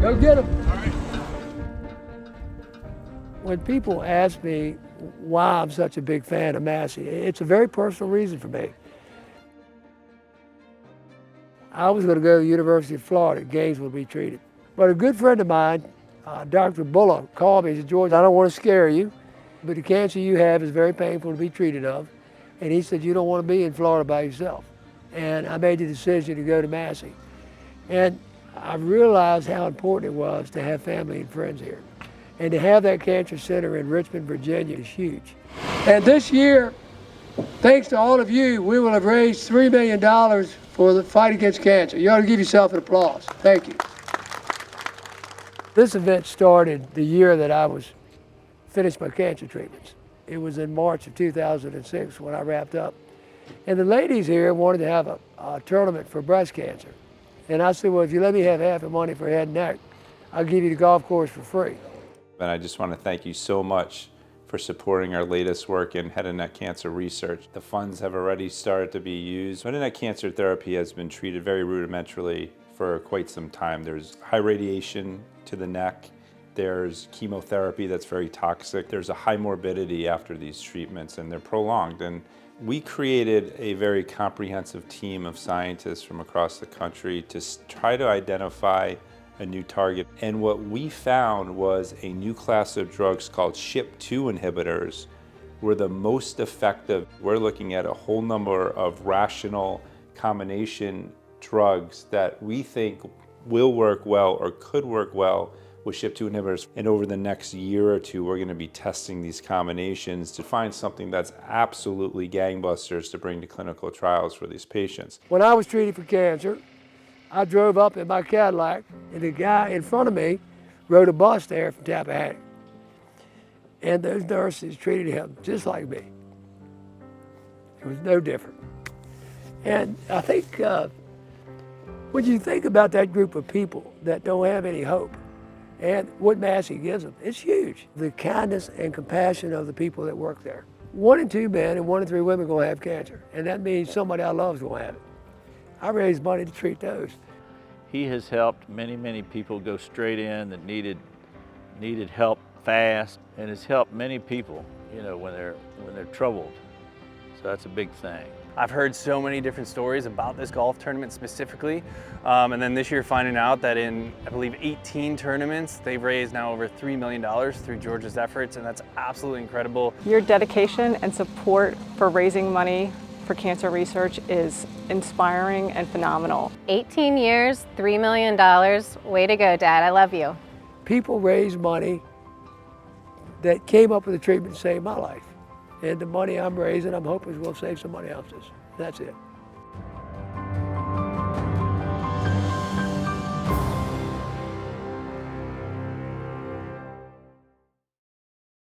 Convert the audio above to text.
Go get them. When people ask me why I'm such a big fan of Massey, it's a very personal reason for me. I was going to go to the University of Florida, Gainesville, to be treated. But a good friend of mine, Dr. Bullock, called me and said, George, I don't want to scare you, but the cancer you have is very painful to be treated of. And he said, you don't want to be in Florida by yourself. And I made the decision to go to Massey. And I realized how important it was to have family and friends here. And to have that cancer center in Richmond, Virginia is huge. And this year, thanks to all of you, we will have raised $3 million for the fight against cancer. You ought to give yourself an applause. Thank you. This event started the year that I was finished my cancer treatments. It was in March of 2006 when I wrapped up. And the ladies here wanted to have a tournament for breast cancer. And I said, well, if you let me have half the money for head and neck, I'll give you the golf course for free. And I just want to thank you so much for supporting our latest work in head and neck cancer research. The funds have already started to be used. Head and neck cancer therapy has been treated very rudimentarily for quite some time. There's high radiation to the neck. There's chemotherapy that's very toxic. There's a high morbidity after these treatments, and they're prolonged. And we created a very comprehensive team of scientists from across the country to try to identify a new target. And what we found was a new class of drugs called SHP2 inhibitors were the most effective. We're looking at a whole number of rational combination drugs that we think will work well or could work well with SHP2 inhibitors. And over the next year or two, we're going to be testing these combinations to find something that's absolutely gangbusters to bring to clinical trials for these patients. When I was treated for cancer, I drove up in my Cadillac, and the guy in front of me rode a bus there from Tappahannock. And those nurses treated him just like me. It was no different. And I think when you think about that group of people that don't have any hope, and what Massey gives them, it's huge. The kindness and compassion of the people that work there. 1 in 2 men and 1 in 3 women are going to have cancer, and that means somebody I love is going to have it. I raised money to treat those. He has helped many, many people go straight in that needed help fast, and has helped many people, you know, when they're troubled. So that's a big thing. I've heard so many different stories about this golf tournament specifically, and then this year finding out that in, I believe, 18 tournaments, they've raised now over $3 million through George's efforts, and that's absolutely incredible. Your dedication and support for raising money for cancer research is inspiring and phenomenal. 18 years, $3 million. Way to go, Dad. I love you. People raise money that came up with a treatment to save my life. And the money I'm raising, I'm hoping will save somebody else's. That's it.